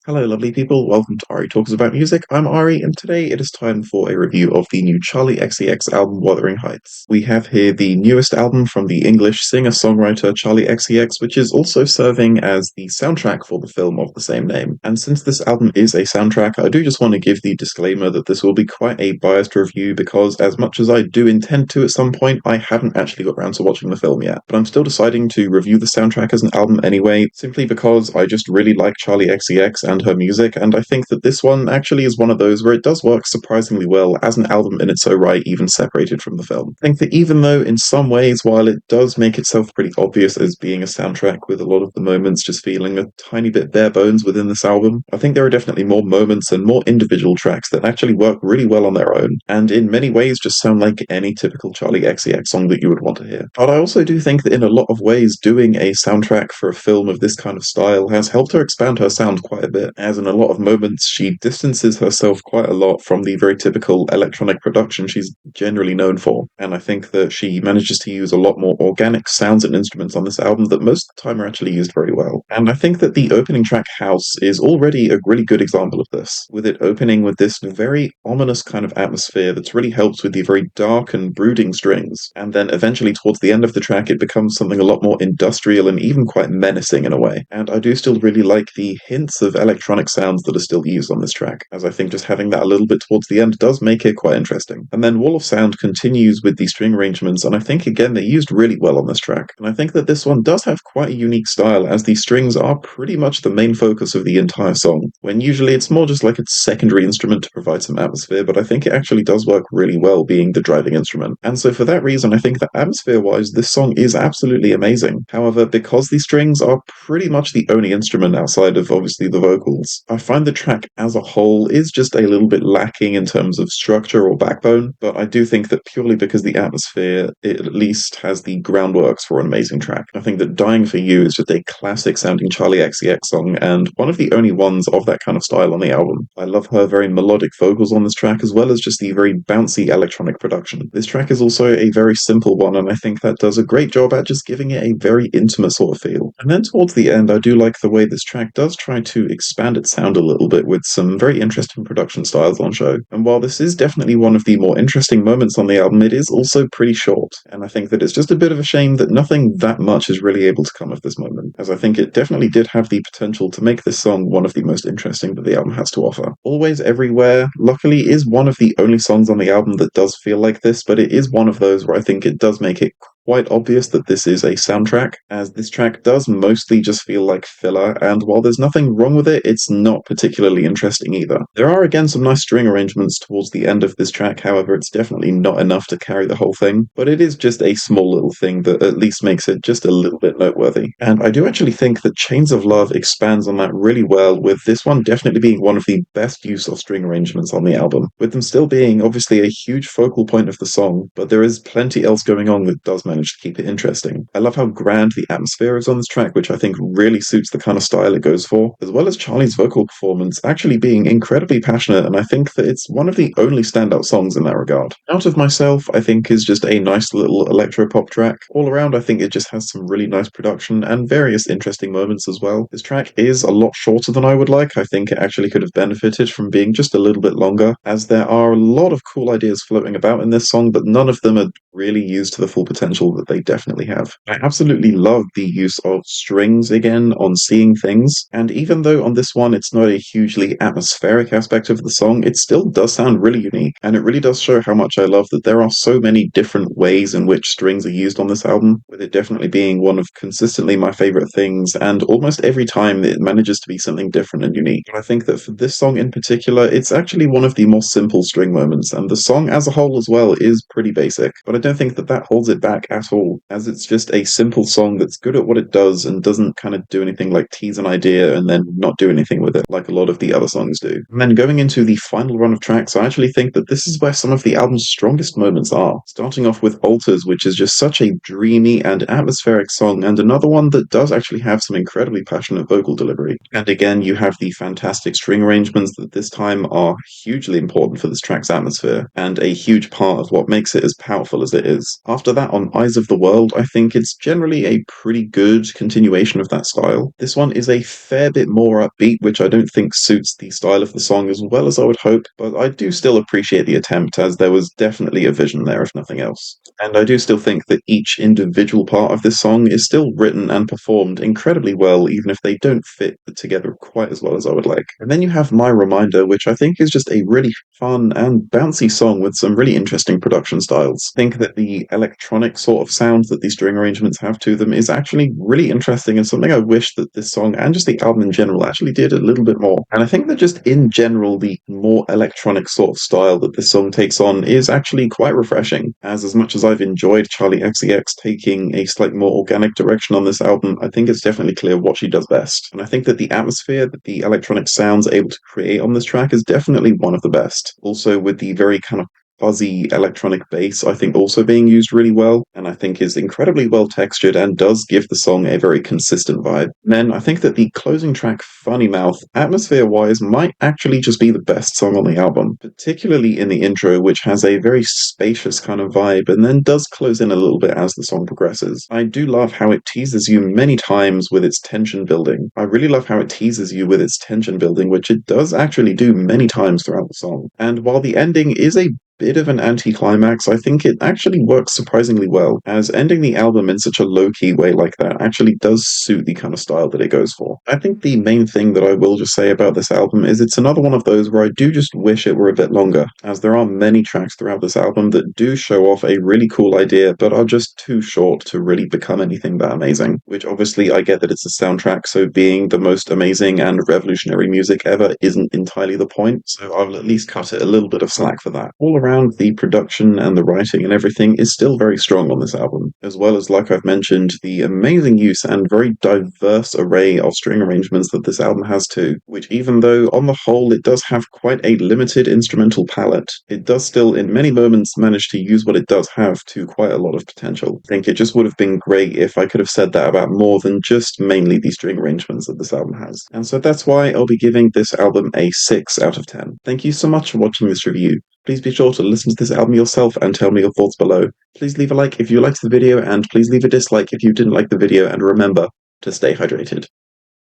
Hello, lovely people. Welcome to Ari Talks About Music. I'm Ari, and today it is time for a review of the new Charli XCX album, Wuthering Heights. We have here the newest album from the English singer-songwriter Charli XCX, which is also serving as the soundtrack for the film of the same name. And since this album is a soundtrack, I do just want to give the disclaimer that this will be quite a biased review because as much as I do intend to at some point, I haven't actually got around to watching the film yet. But I'm still deciding to review the soundtrack as an album anyway, simply because I just really like Charli XCX and her music, and I think that this one actually is one of those where it does work surprisingly well as an album in its own right, even separated from the film. I think that even though in some ways, while it does make itself pretty obvious as being a soundtrack with a lot of the moments just feeling a tiny bit bare bones within this album, I think there are definitely more moments and more individual tracks that actually work really well on their own, and in many ways just sound like any typical Charli XCX song that you would want to hear. But I also do think that in a lot of ways, doing a soundtrack for a film of this kind of style has helped her expand her sound quite a bit, as in a lot of moments she distances herself quite a lot from the very typical electronic production she's generally known for. And I think that she manages to use a lot more organic sounds and instruments on this album that most of the time are actually used very well. And I think that the opening track, House, is already a really good example of this, with it opening with this very ominous kind of atmosphere that's really helped with the very dark and brooding strings. And then eventually towards the end of the track it becomes something a lot more industrial and even quite menacing in a way. And I do still really like the hints of electronic sounds that are still used on this track, as I think just having that a little bit towards the end does make it quite interesting. And then Wall of Sound continues with the string arrangements, and I think again they're used really well on this track. And I think that this one does have quite a unique style, as the strings are pretty much the main focus of the entire song, when usually it's more just like a secondary instrument to provide some atmosphere, but I think it actually does work really well being the driving instrument. And so for that reason, I think that atmosphere-wise, this song is absolutely amazing. However, because the strings are pretty much the only instrument outside of obviously the vocals, I find the track as a whole is just a little bit lacking in terms of structure or backbone, but I do think that purely because the atmosphere, it at least has the groundworks for an amazing track. I think that Dying for You is just a classic sounding Charli XCX song, and one of the only ones of that kind of style on the album. I love her very melodic vocals on this track, as well as just the very bouncy electronic production. This track is also a very simple one, and I think that does a great job at just giving it a very intimate sort of feel. And then towards the end, I do like the way this track does try to expand its sound a little bit with some very interesting production styles on show. And while this is definitely one of the more interesting moments on the album, it is also pretty short. And I think that it's just a bit of a shame that nothing that much is really able to come of this moment, as I think it definitely did have the potential to make this song one of the most interesting that the album has to offer. Always Everywhere, luckily, is one of the only songs on the album that does feel like this, but it is one of those where I think it does make it quite obvious that this is a soundtrack, as this track does mostly just feel like filler, and while there's nothing wrong with it, it's not particularly interesting either. There are again some nice string arrangements towards the end of this track, however it's definitely not enough to carry the whole thing, but it is just a small little thing that at least makes it just a little bit noteworthy. And I do actually think that Chains of Love expands on that really well, with this one definitely being one of the best use of string arrangements on the album, with them still being obviously a huge focal point of the song, but there is plenty else going on that does manage to keep it interesting. I love how grand the atmosphere is on this track, which I think really suits the kind of style it goes for, as well as Charli's vocal performance actually being incredibly passionate, and I think that it's one of the only standout songs in that regard. Out of Myself, I think, is just a nice little electro-pop track. All around, I think it just has some really nice production and various interesting moments as well. This track is a lot shorter than I would like. I think it actually could have benefited from being just a little bit longer, as there are a lot of cool ideas floating about in this song, but none of them are really used to the full potential that they definitely have. I absolutely love the use of strings again on Seeing Things, and even though on this one it's not a hugely atmospheric aspect of the song, it still does sound really unique, and it really does show how much I love that there are so many different ways in which strings are used on this album, with it definitely being one of consistently my favorite things, and almost every time it manages to be something different and unique. And I think that for this song in particular, it's actually one of the more simple string moments, and the song as a whole as well is pretty basic, but I don't think that that holds it back at all, as it's just a simple song that's good at what it does and doesn't kind of do anything like tease an idea and then not do anything with it like a lot of the other songs do. And then going into the final run of tracks, I actually think that this is where some of the album's strongest moments are, starting off with Alters, which is just such a dreamy and atmospheric song, and another one that does actually have some incredibly passionate vocal delivery. And again, you have the fantastic string arrangements that this time are hugely important for this track's atmosphere, and a huge part of what makes it as powerful as as it is. After that, on Eyes of the World, I think it's generally a pretty good continuation of that style. This one is a fair bit more upbeat, which I don't think suits the style of the song as well as I would hope, but I do still appreciate the attempt, as there was definitely a vision there, if nothing else. And I do still think that each individual part of this song is still written and performed incredibly well, even if they don't fit together quite as well as I would like. And then you have My Reminder, which I think is just a really fun and bouncy song with some really interesting production styles. I think that the electronic sort of sound that these string arrangements have to them is actually really interesting and something I wish that this song and just the album in general actually did a little bit more. And I think that just in general, the more electronic sort of style that this song takes on is actually quite refreshing. As much as I've enjoyed Charli XCX taking a slightly more organic direction on this album, I think it's definitely clear what she does best. And I think that the atmosphere that the electronic sounds are able to create on this track is definitely one of the best. Also, with the very kind of fuzzy electronic bass, I think also being used really well, and I think is incredibly well textured and does give the song a very consistent vibe. And then I think that the closing track, Funny Mouth, atmosphere-wise, might actually just be the best song on the album, particularly in the intro, which has a very spacious kind of vibe, and then does close in a little bit as the song progresses. I do love how it teases you many times with its tension building. I really love how it teases you with its tension building, which it does actually do many times throughout the song. And while the ending is a bit of an anticlimax, I think it actually works surprisingly well, as ending the album in such a low-key way like that actually does suit the kind of style that it goes for. I think the main thing that I will just say about this album is it's another one of those where I do just wish it were a bit longer, as there are many tracks throughout this album that do show off a really cool idea, but are just too short to really become anything that amazing. Which obviously I get that it's a soundtrack, so being the most amazing and revolutionary music ever isn't entirely the point, so I will at least cut it a little bit of slack for that. All around, the production and the writing and everything is still very strong on this album, as well as, like I've mentioned, the amazing use and very diverse array of string arrangements that this album has too, which even though on the whole it does have quite a limited instrumental palette, it does still in many moments manage to use what it does have to quite a lot of potential. I think it just would have been great if I could have said that about more than just mainly the string arrangements that this album has. And so that's why I'll be giving this album a 6 out of 10. Thank you so much for watching this review. Please be sure to listen to this album yourself and tell me your thoughts below. Please leave a like if you liked the video, and please leave a dislike if you didn't like the video, and remember to stay hydrated.